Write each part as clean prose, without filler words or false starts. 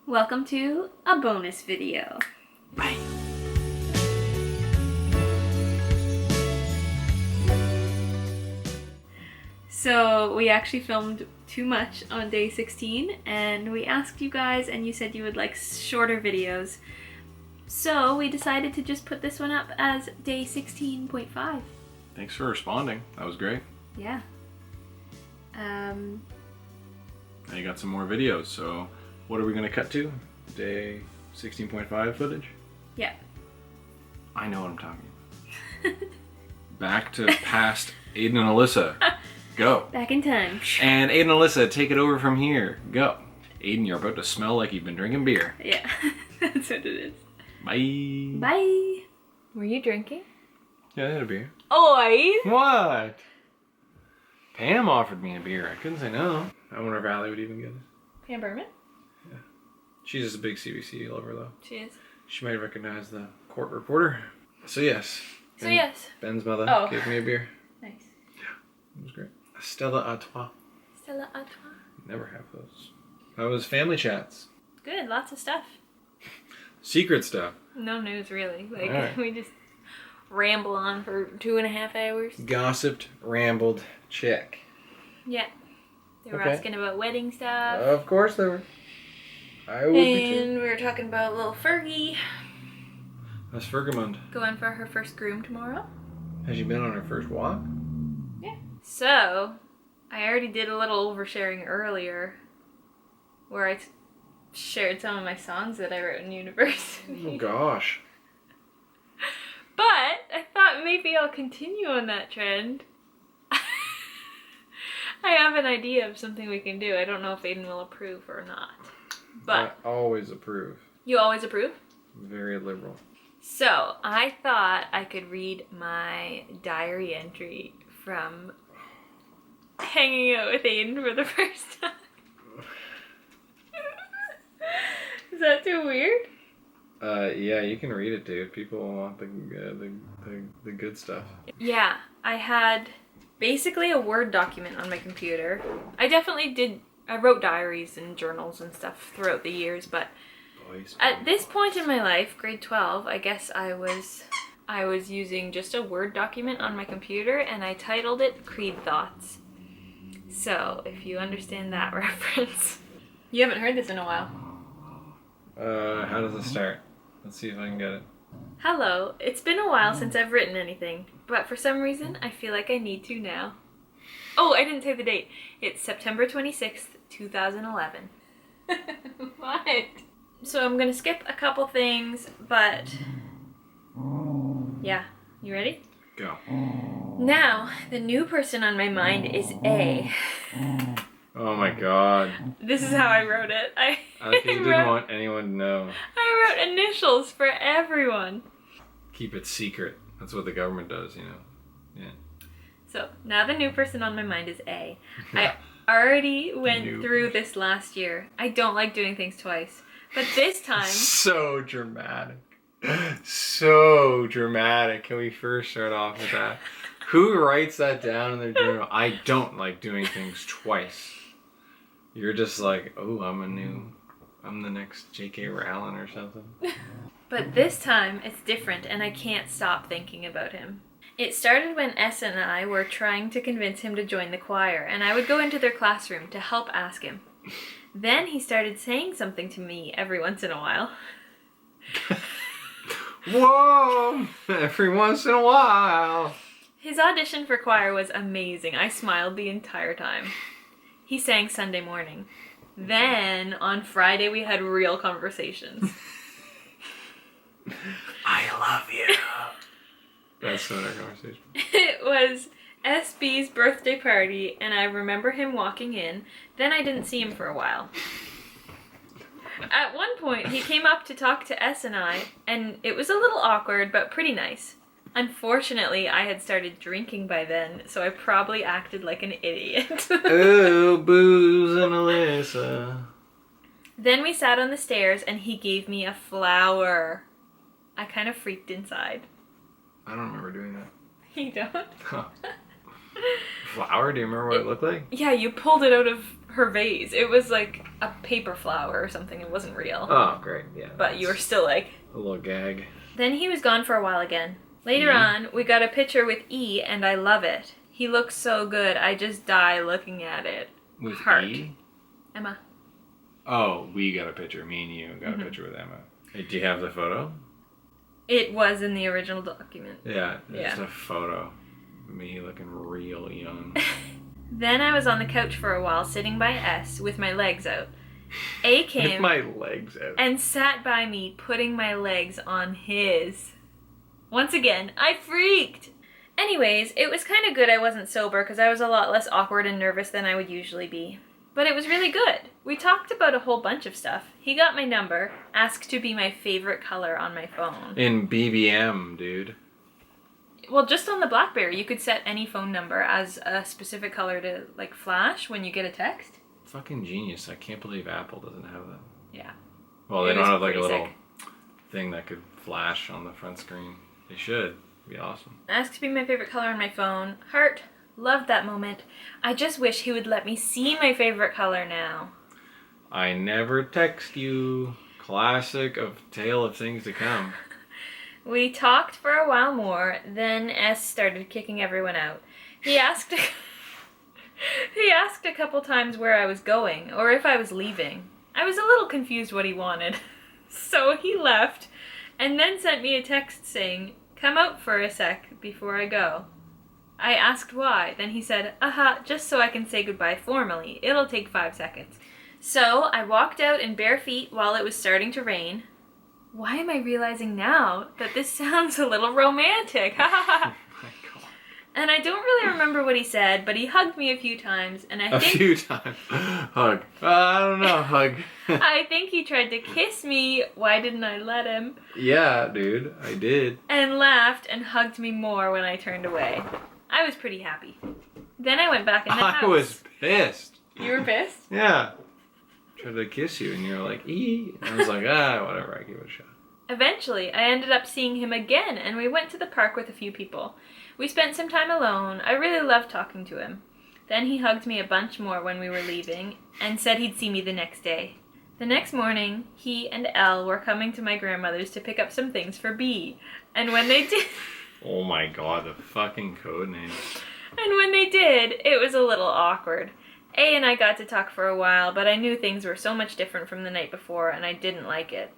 Welcome to a bonus video. Bye. So we actually filmed too much on day 16 and we asked you guys and you said you would like shorter videos. So we decided to just put this one up as day 16.5. Thanks for responding. That was great. Yeah. Now you got some more videos, so what are we gonna cut to? Day 16.5 footage? Yeah. I know what I'm talking about. Back to past Aidan and Alyssa. Go. Back in time. And Aidan and Alyssa, take it over from here. Go. Aidan, you're about to smell like you've been drinking beer. Yeah, that's what it is. Bye. Bye. Were you drinking? Yeah, I had a beer. Oi! What? Pam offered me a beer. I couldn't say no. I wonder if Allie would even get it. Pam Berman? Yeah. She's just a big CBC lover, though. She is. She might recognize the court reporter. So yes. Ben's mother gave me a beer. Nice. Yeah, it was great. Stella Artois. Stella Artois. Never have those. How was family chats? Good, lots of stuff. Secret stuff. No news, really. Like, right. We just ramble on for 2.5 hours. Gossiped, rambled, check. Yeah. They were Okay. asking about wedding stuff. Of course they were. I would be too. And we were talking about little Fergie That's Fergamund. going for her first groom tomorrow. Has she been on her first walk? Yeah. So, I already did a little oversharing earlier where I shared some of my songs that I wrote in university. Oh gosh. But I thought maybe I'll continue on that trend. I have an idea of something we can do. I don't know if Aidan will approve or not. But I always approve. you always approve? Very liberal. So, I thought I could read my diary entry from hanging out with Aidan for the first time. Is that too weird? Yeah, you can read it, dude. People want the good stuff. Yeah, I had basically a Word document on my computer. I wrote diaries and journals and stuff throughout the years, but at this point in my life, grade 12, I guess I was using just a Word document on my computer and I titled it Creed Thoughts. So, if you understand that reference. You haven't heard this in a while. How does it start? Let's see if I can get it. Hello, it's been a while since I've written anything, but for some reason I feel like I need to now. Oh, I didn't say the date. It's September 26th, 2011. What? So I'm gonna skip a couple things, but yeah, you ready? Go. Now, the new person on my mind is A. Oh my god. This is how I wrote it. I think you didn't want anyone to know. I wrote initials for everyone. Keep it secret. That's what the government does, you know. Yeah. So, now the new person on my mind is A. I already went through this last year. I don't like doing things twice. But this time... So dramatic. So dramatic. Can we first start off with that? Who writes that down in their journal? I don't like doing things twice. You're just like, oh, I'm the next J.K. Rowling or something. But this time, it's different, and I can't stop thinking about him. It started when S and I were trying to convince him to join the choir, and I would go into their classroom to help ask him. Then he started saying something to me every once in a while. Whoa! Every once in a while. His audition for choir was amazing. I smiled the entire time. He sang Sunday morning. Then, on Friday, we had real conversations. I love you. That's not our conversation. It was SB's birthday party, and I remember him walking in. Then I didn't see him for a while. At one point, he came up to talk to S and I, and it was a little awkward, but pretty nice. Unfortunately, I had started drinking by then, so I probably acted like an idiot. Oh, booze and Alyssa. Then we sat on the stairs, and he gave me a flower. I kind of freaked inside. I don't remember doing that. You don't? Huh. Flower? Do you remember what it looked like? Yeah, you pulled it out of her vase. It was like a paper flower or something. It wasn't real. Oh, great. Yeah. But you were still like... A little gag. Then he was gone for a while again. Later on, we got a picture with E, and I love it. He looks so good. I just die looking at it. With Heart. E? Emma. Oh, we got a picture. Me and you got a picture with Emma. Hey, do you have the photo? It was in the original document. Yeah, it's a photo. Me looking real young. Then I was on the couch for a while, sitting by S with my legs out. A came with my legs out. and sat by me, putting my legs on his. Once again, I freaked. Anyways, it was kind of good I wasn't sober because I was a lot less awkward and nervous than I would usually be. But it was really good. We talked about a whole bunch of stuff. He got my number, asked to be my favorite color on my phone. In BBM, dude. Well, just on the BlackBerry, you could set any phone number as a specific color to, like, flash when you get a text. Fucking genius. I can't believe Apple doesn't have that. Yeah. Well, they don't have, like, a pretty little sick thing that could flash on the front screen. They should. It'd be awesome. Asked to be my favorite color on my phone. Heart. Loved that moment. I just wish he would let me see my favorite color now. I never text you. Classic of tale of things to come. We talked for a while more, then S started kicking everyone out. He asked a couple times where I was going, or if I was leaving. I was a little confused what he wanted. So he left, and then sent me a text saying, "Come out for a sec before I go." I asked why, then he said, just so I can say goodbye formally. It'll take 5 seconds. So I walked out in bare feet while it was starting to rain. Why am I realizing now that this sounds a little romantic? Oh my God. And I don't really remember what he said, but he hugged me a few times, and I think... A few times. Hug. I don't know, hug. I think he tried to kiss me. Why didn't I let him? Yeah, dude, I did. And laughed and hugged me more when I turned away. I was pretty happy. Then I went back in the house. I was pissed. You were pissed? Yeah. Tried to kiss you and you were like, ee. And I was like, whatever, I give it a shot. Eventually, I ended up seeing him again, and we went to the park with a few people. We spent some time alone. I really loved talking to him. Then he hugged me a bunch more when we were leaving, and said he'd see me the next day. The next morning, he and L were coming to my grandmother's to pick up some things for B. And when they did... Oh my God, the fucking code name. And when they did, it was a little awkward. A and I got to talk for a while, but I knew things were so much different from the night before, and I didn't like it.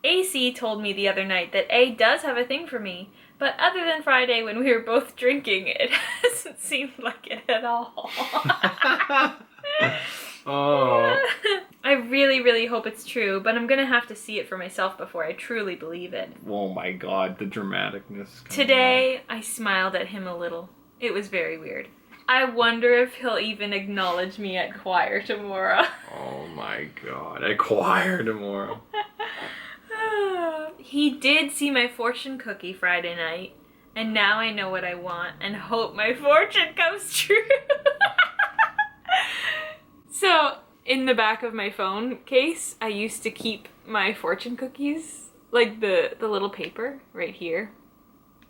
AC told me the other night that A does have a thing for me, but other than Friday when we were both drinking, it hasn't seemed like it at all. Oh. I really, really hope it's true, but I'm gonna have to see it for myself before I truly believe it. Oh my God, the dramaticness. Today, I smiled at him a little. It was very weird. I wonder if he'll even acknowledge me at choir tomorrow. Oh my God, at choir tomorrow. He did see my fortune cookie Friday night, and now I know what I want and hope my fortune comes true. So, in the back of my phone case, I used to keep my fortune cookies, like the little paper right here.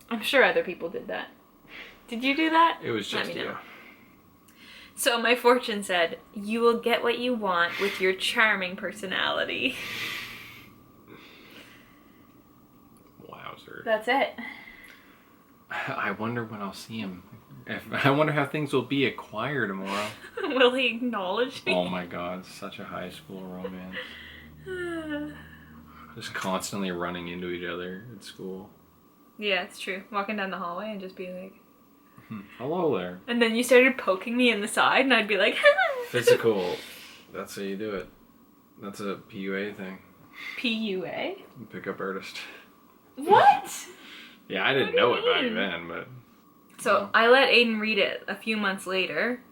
I'm sure other people did that. Did you do that? It was just you. So my fortune said, "You will get what you want with your charming personality." Wowzer. That's it. I wonder when I'll see him. I wonder how things will be at choir tomorrow. Will he acknowledge me? Oh my God, such a high school romance. Just constantly running into each other at school. Yeah, it's true. Walking down the hallway and just be like... Hello there. And then you started poking me in the side and I'd be like... Physical. That's how you do it. That's a PUA thing. PUA? Pickup artist. What? Yeah, I didn't know it back then, but... So I let Aidan read it a few months later,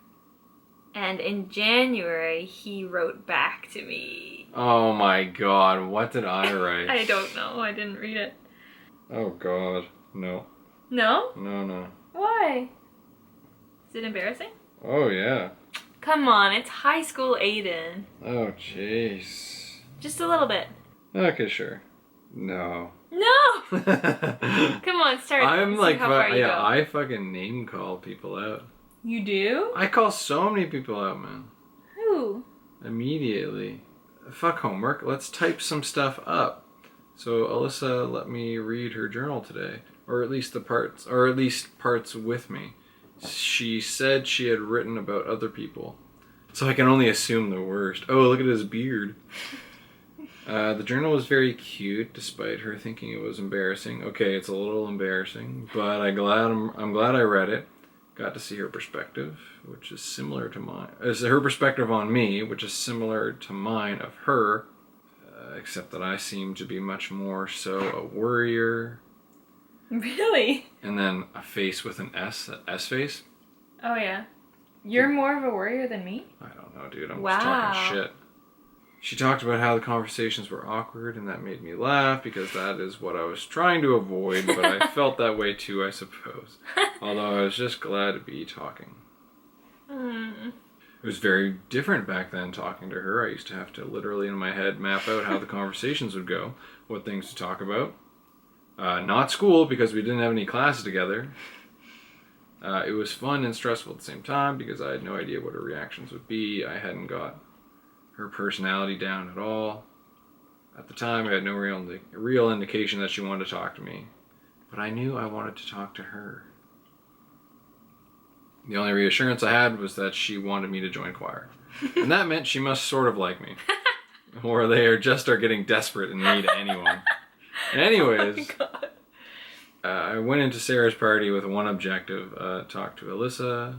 and in January he wrote back to me. Oh my God, what did I write? I don't know, I didn't read it. Oh God, no. No? No. Why? Is it embarrassing? Oh yeah. Come on, it's high school Aidan. Oh jeez. Just a little bit. Okay, sure. No. No! Come on, start. I'm See like, how far you go. I fucking name call people out. You do? I call so many people out, man. Who? Immediately. Fuck homework. Let's type some stuff up. So Alyssa let me read her journal today, or at least parts with me. She said she had written about other people, so I can only assume the worst. Oh, look at his beard. The journal was very cute, despite her thinking it was embarrassing. Okay, it's a little embarrassing, but I'm glad I read it. Got to see her perspective, which is similar to mine. It's her perspective on me, which is similar to mine of her, except that I seem to be much more so a worrier. Really? And then a face with an S, an S face. Oh yeah. You're more of a worrier than me? I don't know, dude. I'm just talking shit. She talked about how the conversations were awkward, and that made me laugh because that is what I was trying to avoid, but I felt that way too, I suppose. Although I was just glad to be talking. It was very different back then talking to her. I used to have to literally in my head map out how the conversations would go, what things to talk about. Not school, because we didn't have any classes together. It was fun and stressful at the same time because I had no idea what her reactions would be. I hadn't got her personality down at all. At the time, I had no real indication that she wanted to talk to me. But I knew I wanted to talk to her. The only reassurance I had was that she wanted me to join choir. And that meant she must sort of like me. Or they are getting desperate and need anyone. Anyways, I went into Sarah's party with one objective, talk to Alyssa.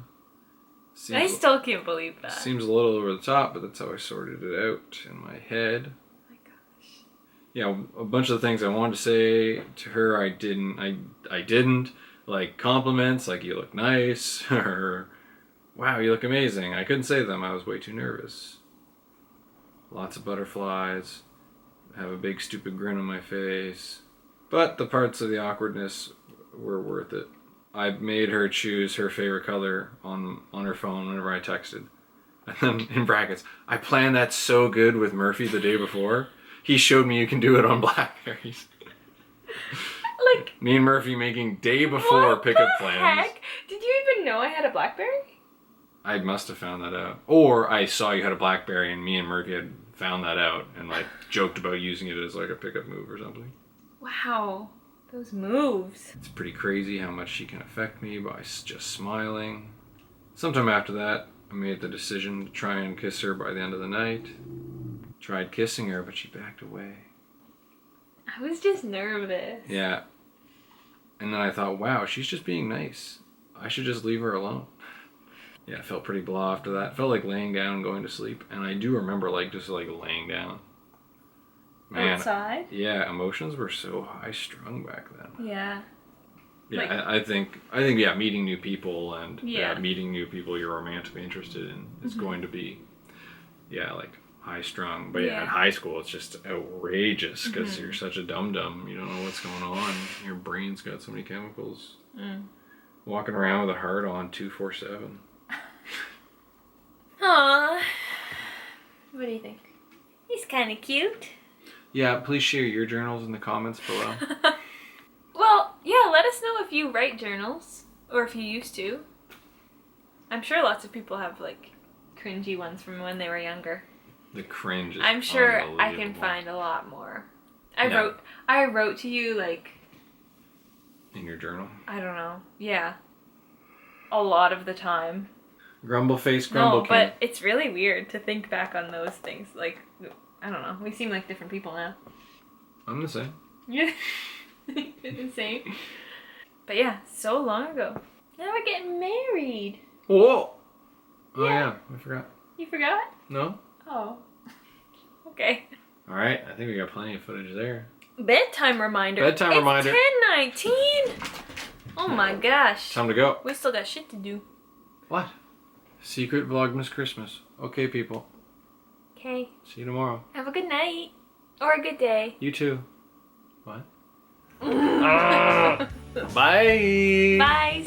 I still can't believe that. Seems a little over the top, but that's how I sorted it out in my head. Oh my gosh. Yeah, a bunch of the things I wanted to say to her, I didn't. Like compliments, like you look nice, or wow, you look amazing. I couldn't say them, I was way too nervous. Lots of butterflies, have a big stupid grin on my face. But the parts of the awkwardness were worth it. I made her choose her favorite color on her phone whenever I texted. And then in brackets, I planned that so good with Murphy the day before. He showed me you can do it on Blackberries. Like, me and Murphy making day before pickup plans. Heck? Did you even know I had a Blackberry? I must have found that out. Or I saw you had a Blackberry and me and Murphy had found that out and like joked about using it as like a pickup move or something. Wow. Those moves. It's pretty crazy how much she can affect me by just smiling. Sometime after that, I made the decision to try and kiss her by the end of the night. Tried kissing her, but she backed away. I was just nervous. Yeah. And then I thought, wow, she's just being nice. I should just leave her alone. Yeah, I felt pretty blah after that. Felt like laying down and going to sleep. And I do remember like just like laying down. Man, outside? Yeah, emotions were so high strung back then. Yeah. Yeah, like, I think yeah, meeting new people and yeah. meeting new people you're romantically interested in is going to be, like high strung. But yeah, in high school it's just outrageous because you're such a dum-dum. You don't know what's going on. Your brain's got so many chemicals. Walking around with a heart on 24/7. Aww. What do you think? He's kind of cute. Yeah, please share your journals in the comments below. Well, yeah, let us know if you write journals, or if you used to. I'm sure lots of people have, like, cringy ones from when they were younger. The cringe is I'm sure I can find a lot more. I wrote to you, like... In your journal? I don't know. Yeah. A lot of the time. Grumble face, grumble king. But it's really weird to think back on those things. Like, I don't know. We seem like different people now. I'm the same. Yeah. You're the same. But yeah, so long ago. Now we're getting married. Whoa! Oh yeah, I forgot. You forgot? No? Oh. Okay. Alright, I think we got plenty of footage there. Bedtime reminder. Bedtime reminder. 10:19. Oh my gosh. Time to go. We still got shit to do. What? Secret Vlogmas Christmas. Okay, people. Okay. See you tomorrow. Have a good night. Or a good day. You too. What? Bye. Bye.